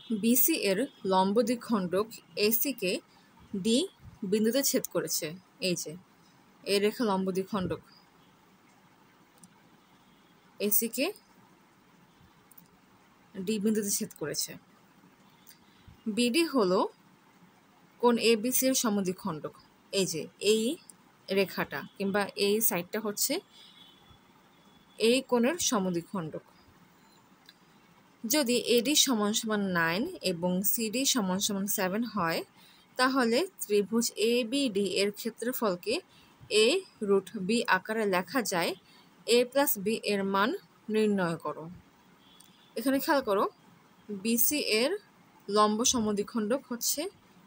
BC এর লম্ব দ্বিখণ্ডক এসিকে D বিন্দুতে ছেদ করেছে। এই যে এই রেখা লম্ব দ্বিখণ্ডক এসিকে ডি বিন্দুতে ছেদ করেছে। বিডি হলো কোণ এবিসি এর সমদ্বিখণ্ডক। এই যে এই রেখাটা কিংবা এই সাইডটা হচ্ছে এই কোণের সমদ্বিখণ্ডক। যদি এডি সমান সমান 9 এবং সিডি সমান সমান 7 হয়, তাহলে ত্রিভুজ এ বি ডি এর ক্ষেত্রফলকে a রুট বি আকারে লেখা যায়। a প্লাস বি এর মান নির্ণয় করো। এখানে খেয়াল করো, বিসি এর লম্ব সমদ্বিখণ্ডক হচ্ছে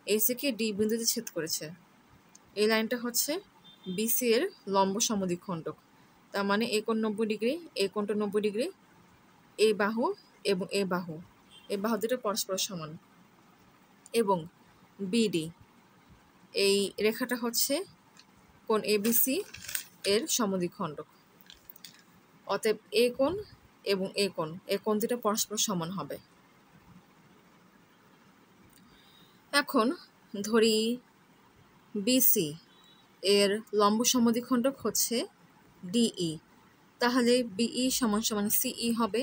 এসিকে ডি বিন্দুতে ছেদ করেছে। এই লাইনটা হচ্ছে বিসি এর লম্ব সমদ্বিখণ্ডক। তার মানে এ কোণ 90 ডিগ্রি, এই কোণটা 90 ডিগ্রি, এই বাহু এবং এই বাহু দুটো পরস্পর সমান। এবং বিডি এই রেখাটা হচ্ছে কোণ এবিসি এর সমদ্বিখণ্ডক। অতএব এ কোণ এবং এ কোণ দুটো পরস্পর সমান হবে। এখন ধরি বিসি এর লম্ব সমদ্বিখণ্ডক হচ্ছে ডিই, তাহলে বিই সমান সমান সিই হবে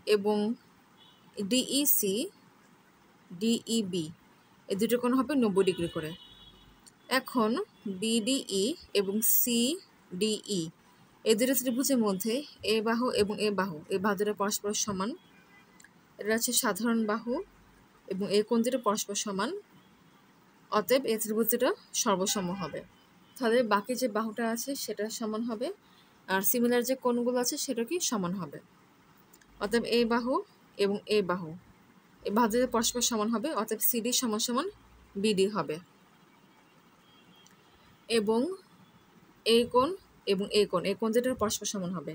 এবং ডিইসি ডিইবি এই দুটো কোণ হবে 90 ডিগ্রি করে। এখন বিডিই এবং সিডিই এই দুটো ত্রিভুজের মধ্যে এ বাহু এবং এ বাহু দুটো পরস্পর সমান। এটা হচ্ছে সাধারণ বাহু এবং এই কোণ দুটো পরস্পর সমান। অতএব এই ত্রিভুজ দুটো সর্বসম হবে। তাহলে বাকি যে বাহুটা আছে সেটা সমান হবে, আর সিমিলার যে কোণগুলো আছে সেটা কি সমান হবে। অতএব এই বাহু এবং এই বাহু দুটো পরস্পর সমান হবে। অতএব সিডি সমান সমান বিডি হবে। এবং এই কোণ এবং এই কোণ দুটো পরস্পর সমান হবে।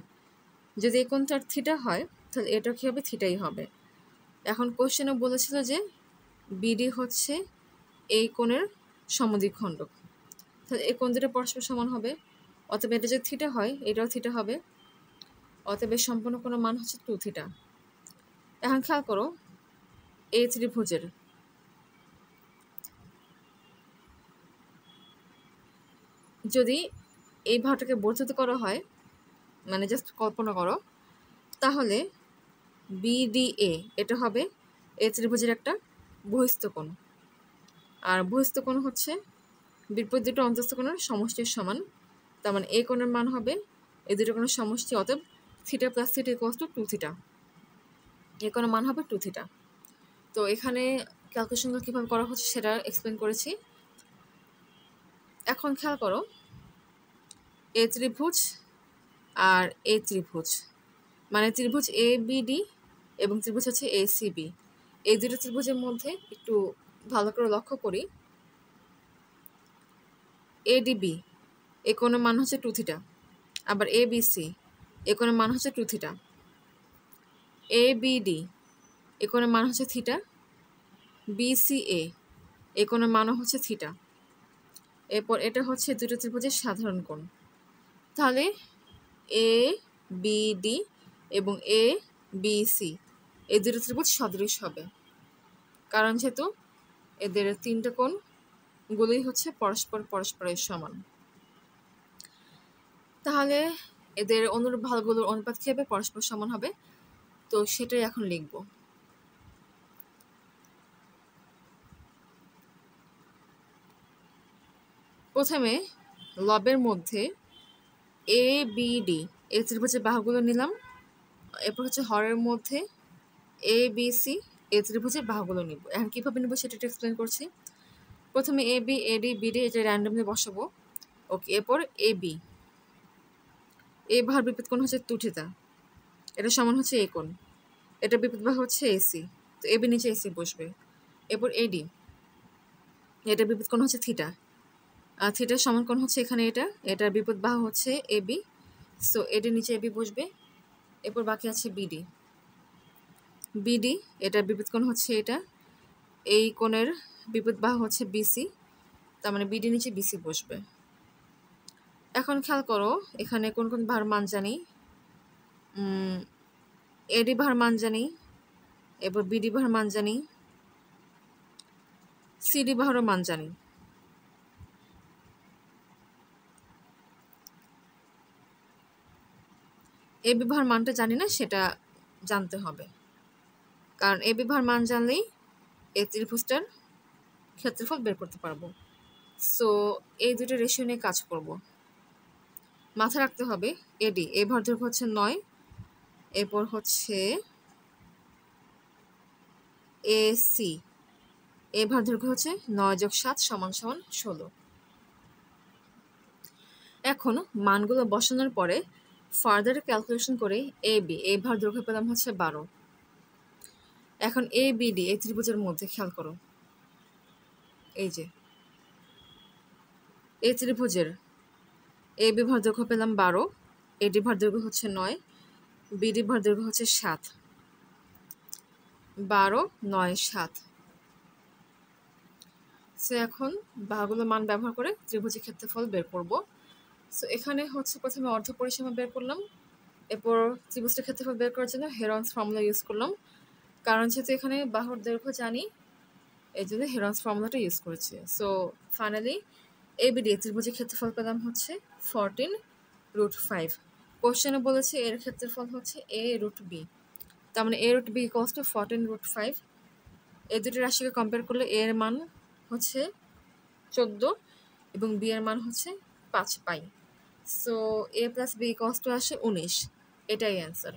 যদি এই কোণটা থিটা হয়, তাহলে এটা কি হবে? থিটাই হবে। এখন কোশ্চেনে বলেছিল যে বিডি হচ্ছে এই কোণের সমদ্বিখণ্ডক, তাহলে এই কোণ দুটো পরস্পর সমান হবে। অতএব এটা যদি থিটা হয়, এটাও থিটা হবে। অতএব এর সম্পূর্ণ কোণের মান হচ্ছে 2 থিটা। এখন খেয়াল করো, এই ত্রিভুজের যদি এই বাহুটাকে বর্ধিত করা হয়, মানে জাস্ট কল্পনা করো, তাহলে বিডিএ এটা হবে এই ত্রিভুজের একটা বহিস্থ কোণ। আর বহিস্থ কোণ হচ্ছে বিপরীত দুটো অন্তস্থ কোণের সমষ্টির সমান। তার মানে এই কোণের মান হবে এই দুটো কোণের সমষ্টি। অতএব theta plus theta equals to 2 theta. এই কোণের মান হবে 2 থিটা। তো এখানে ক্যালকুলেশনগুলো কীভাবে করা হচ্ছে সেটা এক্সপ্লেন করেছি। এখন খেয়াল করো, এ ত্রিভুজ আর এ ত্রিভুজ, মানে ত্রিভুজ এ বিডি এবং ত্রিভুজ হচ্ছে এ সিবি, এই দুটো ত্রিভুজের মধ্যে একটু ভালো করে লক্ষ্য করি। এডিবি এ কোণের মান হচ্ছে 2 থিটা, আবার এবিসি এ কোণের মান হচ্ছে 2 থিটা। এবিডি এ কোণের মান হচ্ছে থিটা, বিসিএ এ কোণের মানও হচ্ছে থিটা। এরপর এটা হচ্ছে দুটো ত্রিভুজের সাধারণ কোণ। তাহলে এ বিডি এবং এ বিসি এই দুটো ত্রিভুজ সদৃশ হবে, কারণ যেহেতু এদের তিনটে কোণগুলোই হচ্ছে পরস্পরের সমান। তাহলে এদের অনুরূপ ভাগগুলোর অনুপাত কী হবে? পরস্পর সমান হবে। তো সেটাই এখন লিখব। প্রথমে লবের মধ্যে এ বিডি এই ত্রিভুজের বাহুগুলো নিলাম। এরপর হচ্ছে হরের মধ্যে এ বিসি এই ত্রিভুজের বাহুগুলো নিব। এখন কীভাবে নিব সেটা এক্সপ্লেন করছি। প্রথমে এ বি এডি বিডি এটা র্যান্ডমলি বসাবো। ওকে, এরপর এ বি এই বাহুর বিপরীত কোণ হচ্ছে 2 থিটা, এটা সমান হচ্ছে এই কোণ, এটা বিপরীত বাহু হচ্ছে এসি, তো এ বি নিচে এসি বসবে। এরপর এডি এটা বিপরীত কোণ হচ্ছে থিটা, আর থিটার সমান কোণ হচ্ছে এখানে এটার বিপরীত বাহু হচ্ছে এ বি, সো এডি নিচে এ বি বসবে। এরপর বাকি আছে বিডি এটার বিপরীত কোণ হচ্ছে এটা, এই কোণের বিপরীত বাহু হচ্ছে বিসি, তার মানে বিডি নিচে বিসি বসবে। এখন খেয়াল করো, এখানে কোন কোন বাহুর মান জানি। এডি বাহুর মান জানি এবার বিডি বাহুর মান জানি, সিডি বাহুরও মান জানি। এবি বাহুর মানটা জানি না, সেটা জানতে হবে, কারণ এবি বাহুর মান জানলেই এই ত্রিভুজটার ক্ষেত্রফল বের করতে পারবো। সো এই দুটো রেশিও নিয়ে কাজ করব। মাথায় রাখতে হবে এডি, এ ভার দৈর্ঘ্য হচ্ছে 9, এরপর হচ্ছে এসি, এ ভার দৈর্ঘ্য হচ্ছে 9 যোগ 7 সমান সমান 16। এখন মানগুলো বসানোর পরে ফার্দার ক্যালকুলেশন করে এবি, এ ভার দৈর্ঘ্য পেলাম হচ্ছে 12। এখন এ বিডি এই ত্রিভুজের মধ্যে খেয়াল করো, এই যে এই ত্রিভুজের এ বি ভার দৈর্ঘ্য পেলাম 12, এডি ভার দৈর্ঘ্য হচ্ছে 9, বিডি ভার দৈর্ঘ্য হচ্ছে 7, 12, 9, 7। সো এখন বাহুগুলোর মান ব্যবহার করে ত্রিভুজের ক্ষেত্রফল বের করব। সো এখানে হচ্ছে প্রথমে অর্ধ পরিসীমা বের করলাম, এরপর ত্রিভুজের ক্ষেত্রফল বের করার জন্য হেরনস ফর্মুলা ইউজ করলাম, কারণ যেহেতু এখানে বাহুর দৈর্ঘ্য জানি এই জন্য হেরনস ফর্মুলাটা ইউজ করেছি। সো ফাইনালি এবিডি ত্রিভুজের ক্ষেত্রফল পেলাম হচ্ছে 14√5। কোশ্চেনে বলেছে এর ক্ষেত্রফল হচ্ছে a√b, তার মানে a√b ইকুয়ালস টু 14√5। এই দুটি রাশিকে কম্পেয়ার করলে a এর মান হচ্ছে 14 এবং b এর মান হচ্ছে 5 পাই। So a plus b equals to আসে 19, এটাই অ্যান্সার।